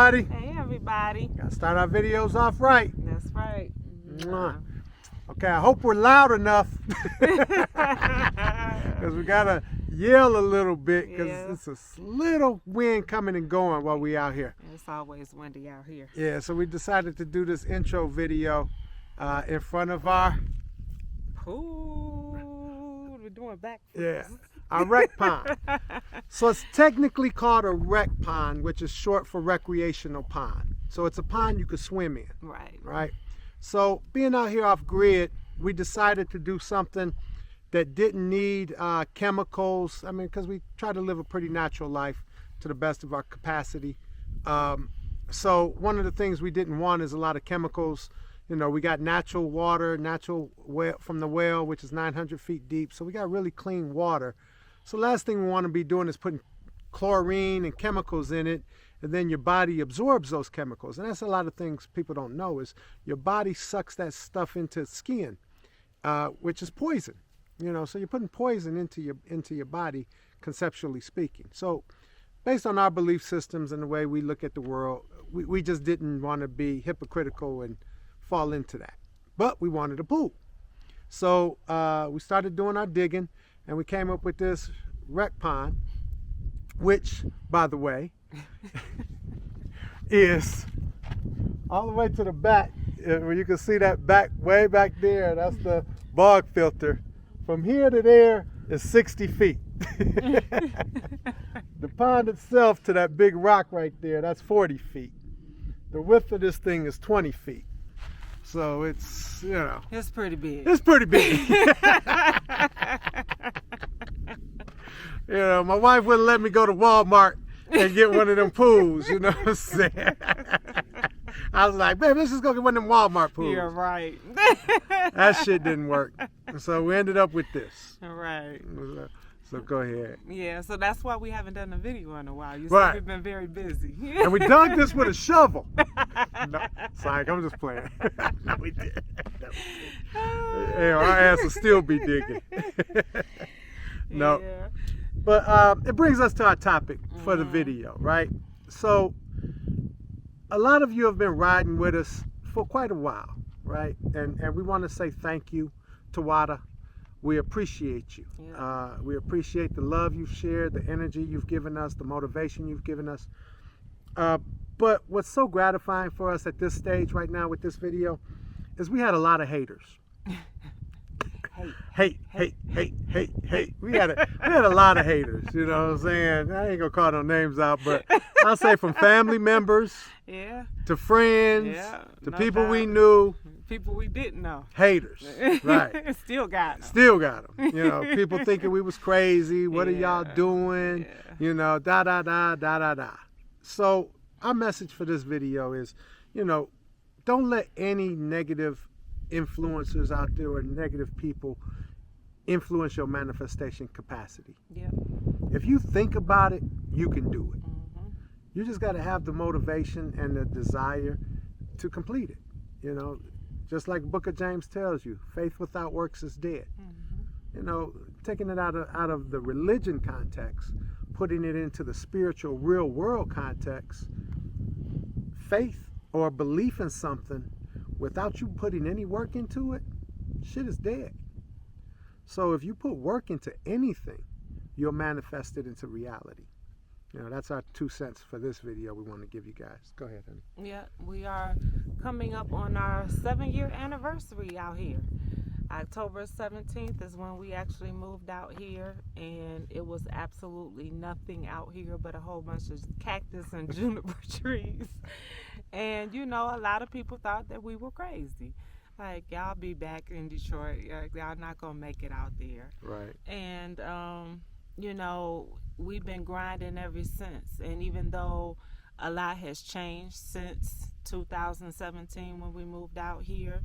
everybody. Hey, everybody. Gotta start our videos off right. That's right. Mwah. Okay, I hope we're loud enough because we gotta yell a little bit because it's a little wind coming and going while we out here. It's always windy out here. Yeah, so we decided to do this intro video in front of our pool. We're doing backflips. Yeah, our rec pond. So it's technically called a rec pond, which is short for recreational pond. So it's a pond you could swim in. Right. Right. So being out here off grid, we decided to do something that didn't need chemicals. I mean, because we try to live a pretty natural life to the best of our capacity. So one of the things we didn't want is a lot of chemicals. You know, we got natural water, natural well from the well, which is 900 feet deep. So we got really clean water. So last thing we want to be doing is putting chlorine and chemicals in it, and then your body absorbs those chemicals. And that's a lot of things people don't know is your body sucks that stuff into skin, which is poison. You know, so you're putting poison into your body, conceptually speaking. So based on our belief systems and the way we look at the world, we just didn't want to be hypocritical and fall into that. But we wanted a pool. So we started doing our digging, and we came up with this rec pond, which, by the way, is all the way to the back, where you can see that way back there. That's the bog filter. From here to there is 60 feet. The pond itself to that big rock right there, that's 40 feet. The width of this thing is 20 feet. So it's, you know. It's pretty big. It's pretty big. You know, my wife wouldn't let me go to Walmart and get one of them pools, you know what I'm saying? I was like, babe, let's just go get one of them Walmart pools. You're right. That shit didn't work. So we ended up with this. All right. So go ahead. Yeah, so that's why we haven't done a video in a while. You Right. said we've been very busy. And we dug this with a shovel. No, sorry, I'm just playing. No, we did. Yeah, our ass will still be digging. No. Yeah. But it brings us to our topic for the video, right? So a lot of you have been riding with us for quite a while, right? And we want to say thank you to Wada. We appreciate you. Yeah. We appreciate the love you've shared, the energy you've given us, the motivation you've given us. But what's so gratifying for us at this stage right now with this video is we had a lot of haters. Hate. We had a lot of haters, you know what I'm saying? I ain't gonna call no names out, but I'll say from family members to friends to people we knew. People we didn't know. Haters, right. Still got them. Still got them. You know, people thinking we was crazy. What are y'all doing? You know, da. So our message for this video is, you know, don't let any negative influencers out there or negative people influence your manifestation capacity. Yeah. If you think about it, you can do it. You just got to have the motivation and the desire to complete it. You know, just like Book of James tells you, faith without works is dead. You know, taking it out of the religion context, putting it into the spiritual real world context, faith or belief in something without you putting any work into it, shit is dead. So if you put work into anything, you'll manifest it into reality. You know, that's our 2 cents for this video we want to give you guys. Go ahead, honey. Yeah, we are coming up on our 7-year anniversary out here. October 17th is when we actually moved out here, and it was absolutely nothing out here but a whole bunch of cactus and juniper trees. And, you know, a lot of people thought that we were crazy. Like, y'all be back in Detroit. Y'all not going to make it out there. Right. And, you know, we've been grinding ever since. And even though a lot has changed since 2017 when we moved out here,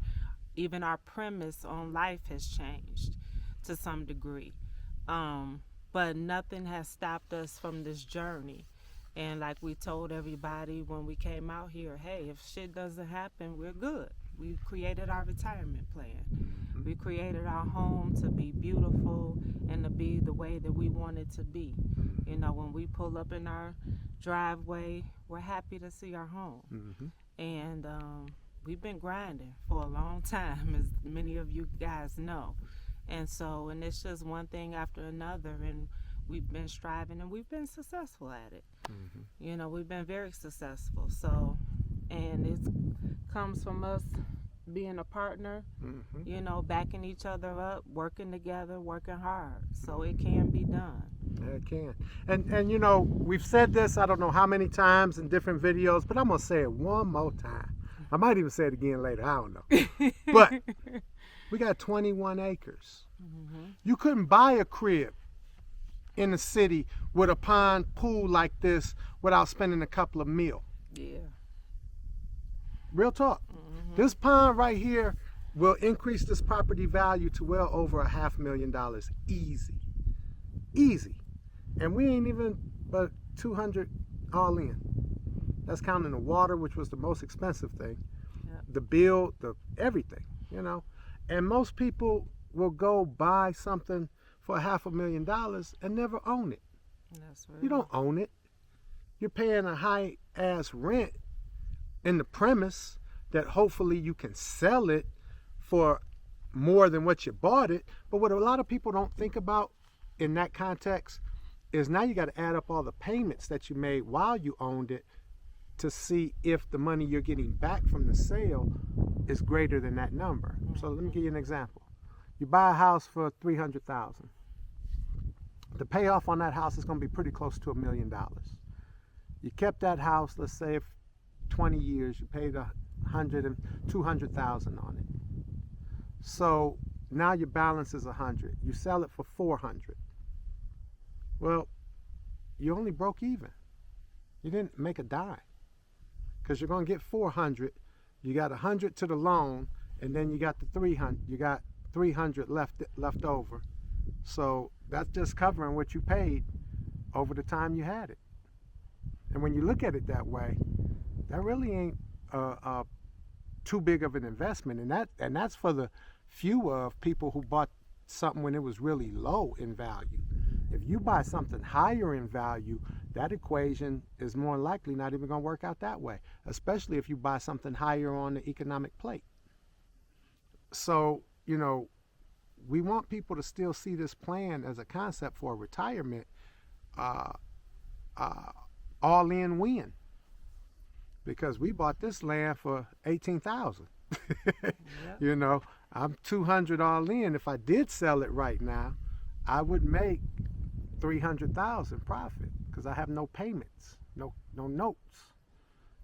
even our premise on life has changed to some degree. But nothing has stopped us from this journey. And like we told everybody when we came out here, hey, if shit doesn't happen, we're good. We created our retirement plan. We created our home to be beautiful and to be the way that we want it to be. You know, when we pull up in our driveway, we're happy to see our home. And we've been grinding for a long time, as many of you guys know. And so, and it's just one thing after another, and we've been striving and we've been successful at it. You know, we've been very successful. So, and it comes from us being a partner, you know, backing each other up, working together, working hard. So it can be done. Yeah, it can. And you know, we've said this, I don't know how many times in different videos, but I'm going to say it one more time. I might even say it again later, I don't know. But we got 21 acres. You couldn't buy a crib in the city with a pond pool like this without spending a couple of mil. Yeah. Real talk. This pond right here will increase this property value to well over $500,000 easy. Easy. And we ain't even but 200 all in. That's counting the water, which was the most expensive thing. The bill, the everything, you know. And most people will go buy something for $500,000 and never own it. That's right. You don't own it. You're paying a high ass rent in the premise that hopefully you can sell it for more than what you bought it. But what a lot of people don't think about in that context is now you got to add up all the payments that you made while you owned it to see if the money you're getting back from the sale is greater than that number. So let me give you an example. You buy a house for $300,000. The payoff on that house is going to be pretty close to $1 million. You kept that house, let's say, for 20 years. You paid $200,000 on it. So now your balance is $100,000. You sell it for $400,000. Well, you only broke even. You didn't make a dime because you're going to get $400,000. You got $100,000 to the loan, and then you got the $300,000. You got $300,000 left over. So that's just covering what you paid over the time you had it. And when you look at it that way, that really ain't too big of an investment, and that's for the few of people who bought something when it was really low in value. If you buy something higher in value, that equation is more likely not even going to work out that way, especially if you buy something higher on the economic plate. So, you know, we want people to still see this plan as a concept for retirement, all in win. Because we bought this land for $18,000. You know, I'm $200 all in. If I did sell it right now, I would make $300,000 profit because I have no payments, no notes.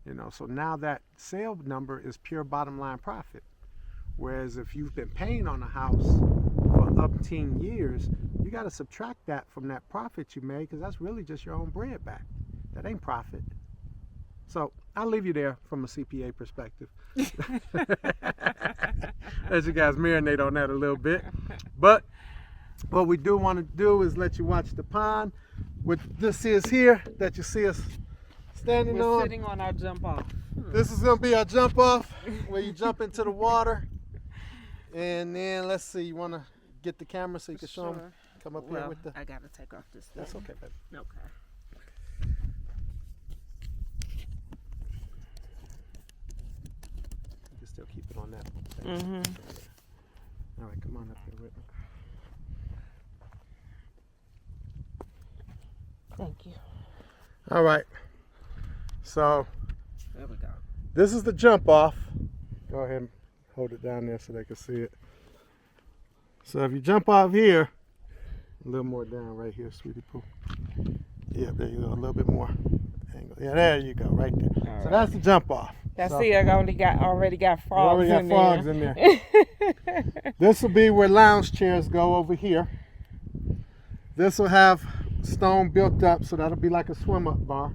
You know, so now that sale number is pure bottom line profit. Whereas if you've been paying on a house for umpteen years, you got to subtract that from that profit you made because that's really just your own bread back. That ain't profit. So I'll leave you there from a CPA perspective. Let you guys marinate on that a little bit. But what we do want to do is let you watch the pond. What this is here that you see us standing on. We're sitting on our jump off. This is going to be our jump off where you jump into the water. And then let's see, you want to get the camera so you can show them? Come up here with the... I got to take off this thing. That's okay, baby. Okay. You can still keep it on that. All right, come on up here with me. Thank you. All right. So There we go. this is the jump off. Go ahead and hold it down there so they can see it. So if you jump off here, a little more down right here, sweetie poo. Yeah, there you go, a little bit more angle. Yeah, there you go, right there. All so right. that's the jump off. That's So- it. I already got frogs We already in got frogs there. in there. This will be where lounge chairs go over here. This will have stone built up, so that'll be like a swim-up bar.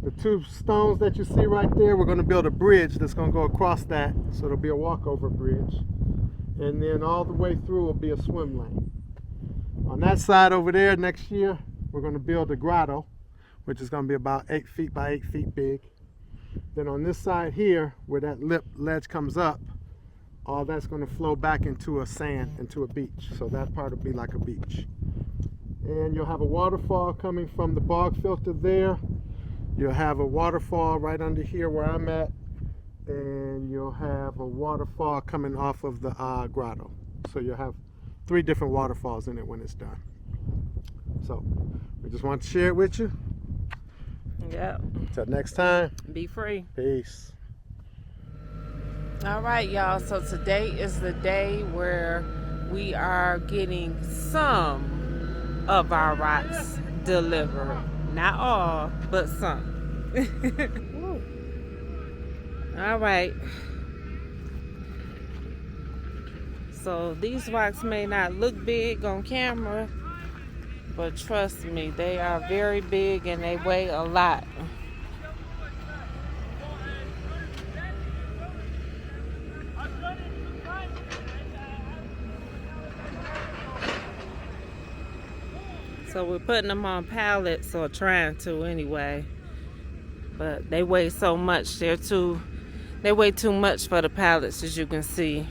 The two stones that you see right there, we're going to build a bridge that's going to go across that, so it'll be a walkover bridge. And then all the way through will be a swim lane. On that side over there, next year, we're going to build a grotto, which is going to be about 8 feet by 8 feet big. Then on this side here, where that lip ledge comes up, all that's going to flow back into a sand, into a beach. So that part will be like a beach. And you'll have a waterfall coming from the bog filter there. You'll have a waterfall right under here where I'm at. And you'll have a waterfall coming off of the grotto. So you'll have 3 different waterfalls in it when it's done. So we just want to share it with you. Yep. Till next time. Be free. Peace. All right, y'all. So today is the day where we are getting some of our rocks delivered. Not all, but some. All right. So these rocks may not look big on camera, but trust me, they are very big and they weigh a lot. So we're putting them on pallets, or trying to anyway. But they weigh so much, they weigh too much for the pallets, as you can see.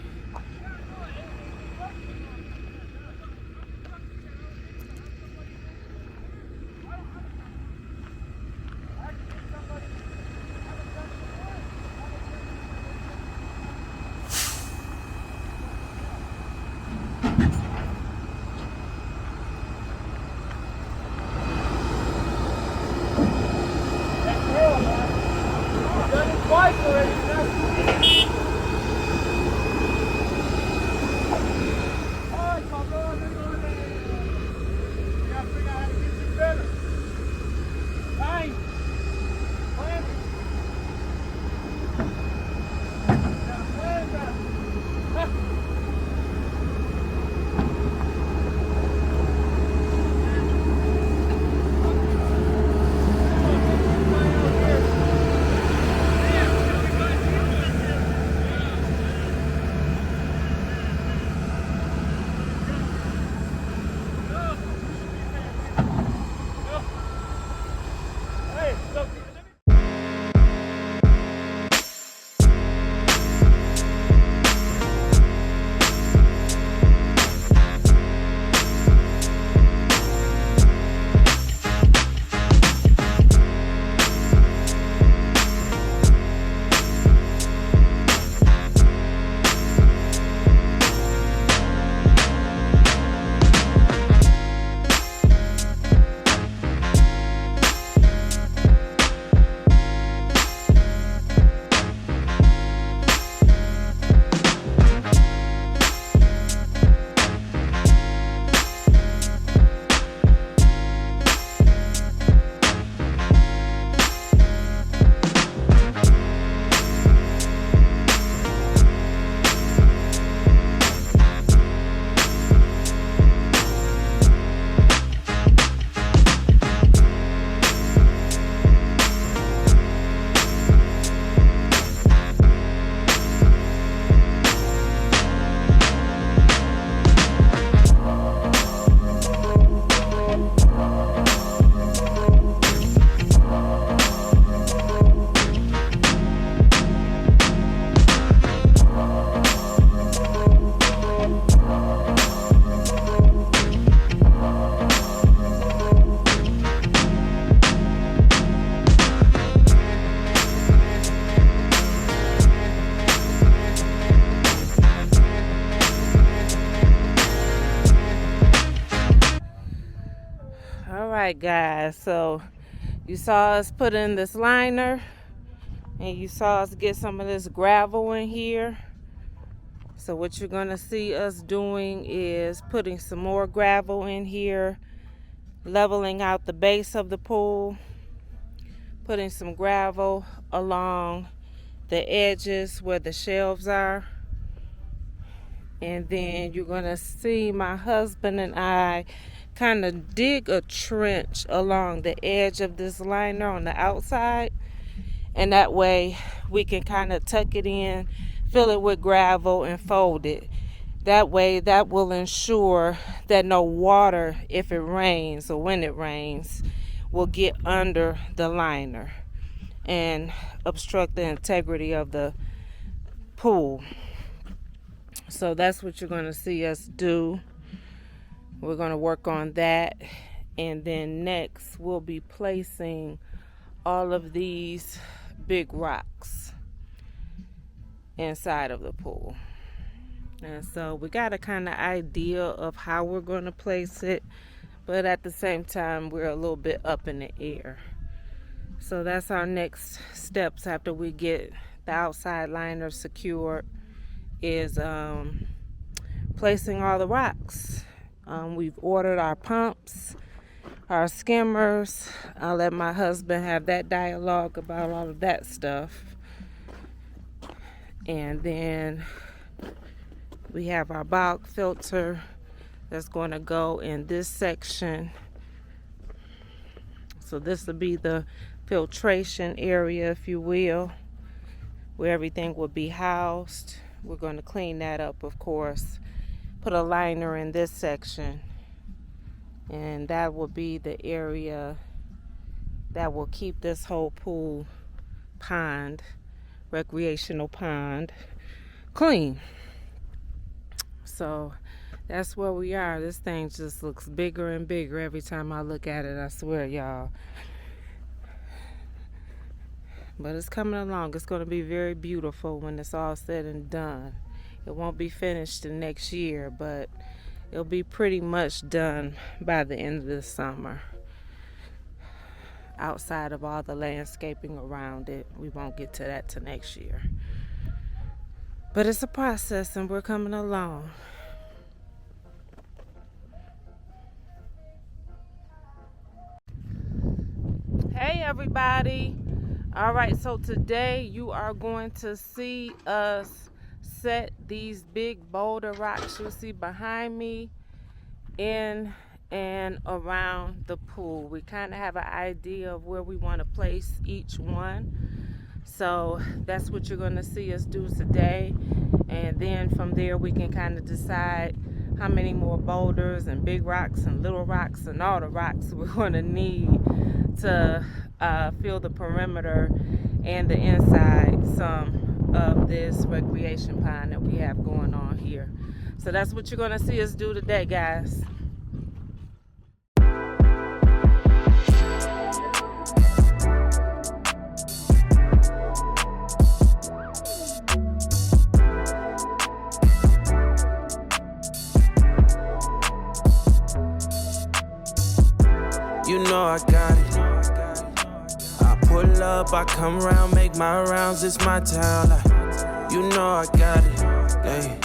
Alright guys, so you saw us put in this liner and you saw us get some of this gravel in here. So what you're going to see us doing is putting some more gravel in here, leveling out the base of the pool, putting some gravel along the edges where the shelves are. And then you're going to see my husband and I kind of dig a trench along the edge of this liner on the outside. And that way we can kind of tuck it in, fill it with gravel, and fold it. That way that will ensure that no water, if it rains or when it rains, will get under the liner. and obstruct the integrity of the pool. So that's what you're going to see us do. We're going to work on that, and then next we'll be placing all of these big rocks inside of the pool. And so we got a kind of idea of how we're going to place it, but at the same time we're a little bit up in the air. So that's our next steps after we get the outside liner secured, is placing all the rocks. We've ordered our pumps, our skimmers. I'll let my husband have that dialogue about all of that stuff. And then we have our bog filter that's going to go in this section. So this will be the filtration area, if you will, where everything will be housed. We're going to clean that up, of course. Put a liner in this section, and that will be the area that will keep this whole pool pond, recreational pond, clean. So that's where we are. This thing just looks bigger and bigger every time I look at it, I swear, y'all. But it's coming along. It's going to be very beautiful when it's all said and done. It won't be finished the next year, but it'll be pretty much done by the end of the summer. Outside of all the landscaping around it, we won't get to that till next year. But it's a process, and we're coming along. Hey everybody. All right, so today you are going to see us set these big boulder rocks you see behind me in and around the pool. We kind of have an idea of where we want to place each one. So that's what you're going to see us do today. And then from there we can kind of decide how many more boulders and big rocks and little rocks and all the rocks we're going to need to fill the perimeter and the inside some of this recreation pond that we have going on here. So that's what you're going to see us do today, guys. You know I got it. I pull up, I come around, make my rounds, it's my town. Like, you know I got it. Hey,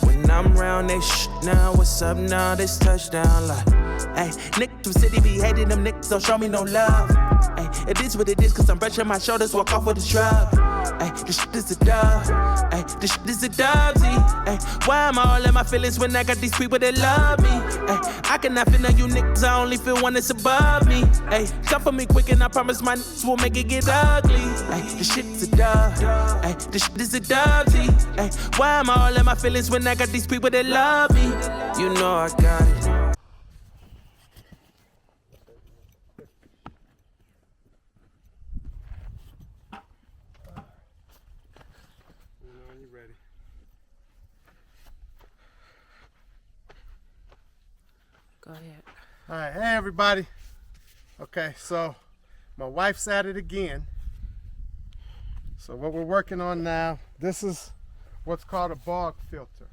when I'm round, they now. What's up now? This touchdown. Like, hey, niggas from city be hating them niggas, don't show me no love. Hey, it is what it is, cause I'm brushing my shoulders, walk off with a shrug. Hey, this shit is a dub. Hey, this shit is a dubsy. Hey, why am I all in my feelings when I got these people that love me? Hey, I cannot feel none you niggas, I only feel one that's above me. Hey, come for me quick and I promise my niggas will make it get ugly. Hey, this shit is a dub. Hey, this shit is a dubsy. Hey, why am I all in my feelings when I got these people that love me? You know I got it. Go ahead. All right, hey everybody. Okay, so my wife's at it again. So what we're working on now, this is what's called a bog filter.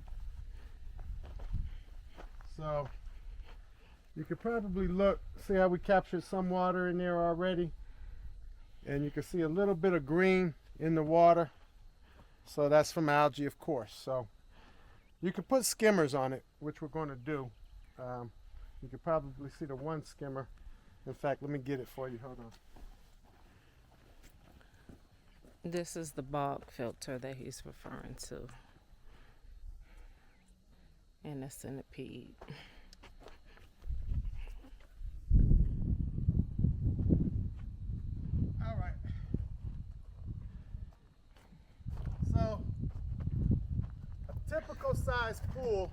So you could probably look, see how we captured some water in there already. And you can see a little bit of green in the water. So that's from algae, of course. So you could put skimmers on it, which we're going to do. You can probably see the one skimmer. In fact, let me get it for you. Hold on. This is the bog filter that he's referring to. And the centipede. All right. So, a typical size pool,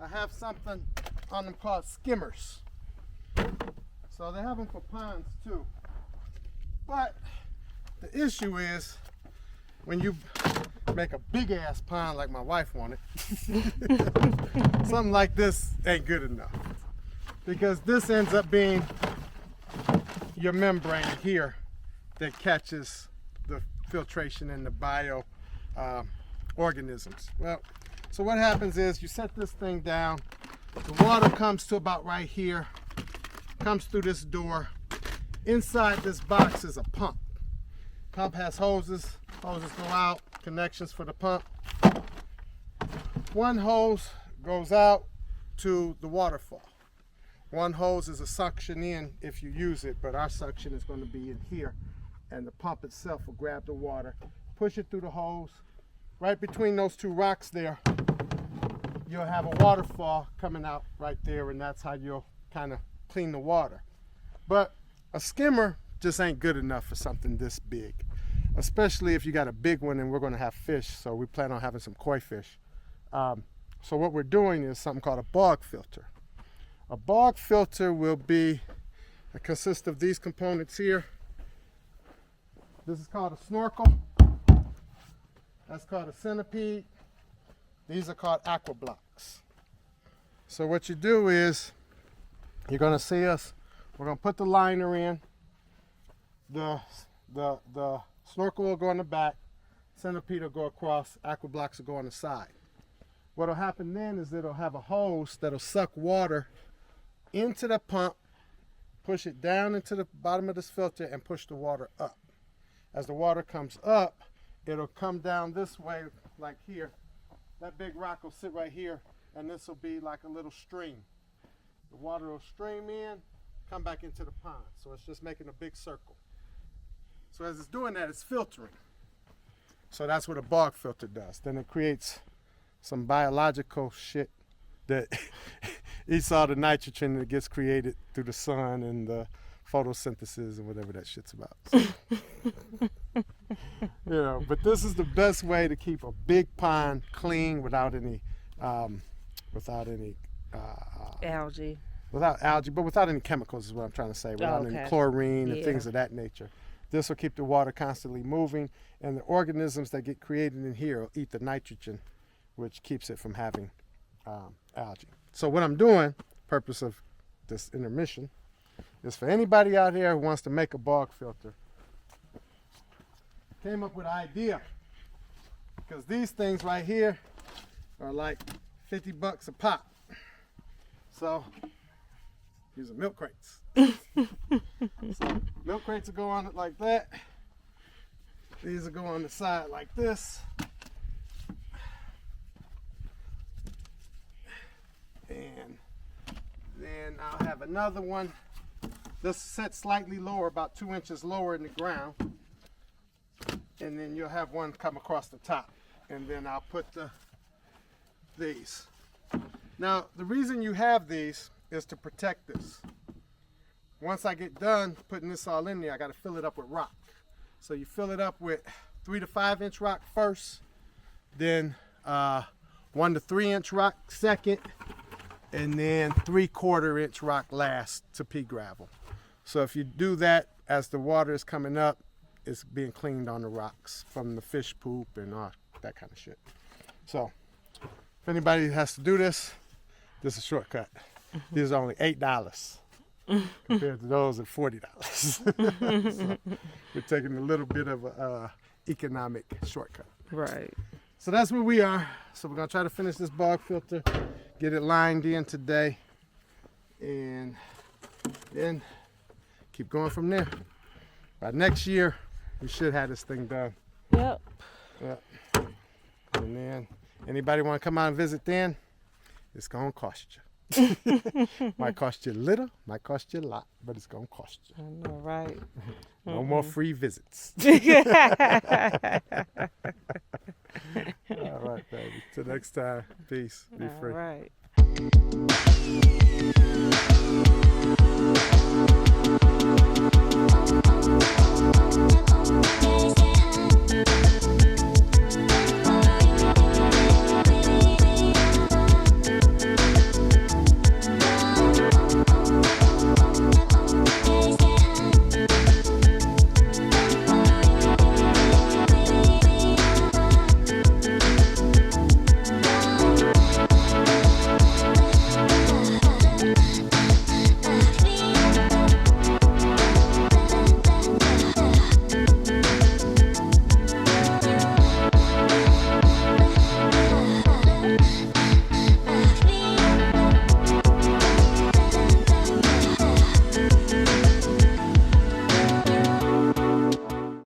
I have something on them called skimmers. So they have them for ponds too. But The issue is when you make a big ass pond like my wife wanted, something like this ain't good enough. Because this ends up being your membrane here that catches the filtration and the bio organisms. Well, so what happens is you set this thing down, the water comes to about right here, comes through this door. Inside this box is a pump. Pump has hoses go out, connections for the pump. One hose goes out to the waterfall. One hose is a suction in if you use it, but our suction is going to be in here, and the pump itself will grab the water, push it through the hose. Right between those two rocks there, you'll have a waterfall coming out right there, and that's how you'll kind of clean the water. But a skimmer just ain't good enough for something this big, especially if you got a big one, and we're going to have fish, so we plan on having some koi fish. So what we're doing is something called a bog filter. A bog filter will consist of these components here. This is called a snorkel. That's called a centipede. These are called aqua blocks. So what you do is, you're going to see us, we're going to put the liner in. The snorkel will go on the back, centipede will go across, aqua blocks will go on the side. What'll happen then is it'll have a hose that'll suck water into the pump, push it down into the bottom of this filter, and push the water up. As the water comes up, it'll come down this way, like here. That big rock will sit right here, and this will be like a little stream. The water will stream in, come back into the pond. So it's just making a big circle. So as it's doing that, it's filtering. So that's what a bog filter does. Then it creates some biological shit that eats all the nitrogen that gets created through the sun and the photosynthesis and whatever that shit's about. So, but this is the best way to keep a big pond clean without any algae. Without algae, but without any chemicals is what I'm trying to say. Without any chlorine and things of that nature. This will keep the water constantly moving, and the organisms that get created in here will eat the nitrogen, which keeps it from having algae. So what I'm doing, purpose of this intermission, is for anybody out there who wants to make a bog filter. Came up with an idea, because these things right here are like $50 a pop. So these are milk crates. So milk crates will go on it like that. These will go on the side like this. And then I'll have another one. This is set slightly lower, about 2 inches lower in the ground. And then you'll have one come across the top. And then I'll put these. Now, the reason you have these is to protect this. Once I get done putting this all in there, I got to fill it up with rock. So you fill it up with 3 to 5 inch rock first, then 1 to 3 inch rock second, and then 3/4 inch rock last to pea gravel. So if you do that as the water is coming up, it's being cleaned on the rocks from the fish poop and all that kind of shit. So if anybody has to do this, this is a shortcut. These are only $8 compared to those at $40. So we're taking a little bit of a economic shortcut. Right. So that's where we are. So we're gonna try to finish this bog filter, get it lined in today, and then keep going from there. By next year, we should have this thing done. Yep. Yep. And then anybody want to come out and visit then, it's gonna cost you. Might cost you a little, might cost you a lot, but it's gonna cost you. I know, right? No more free visits. All right, baby. Till next time. Peace. Be free. All right.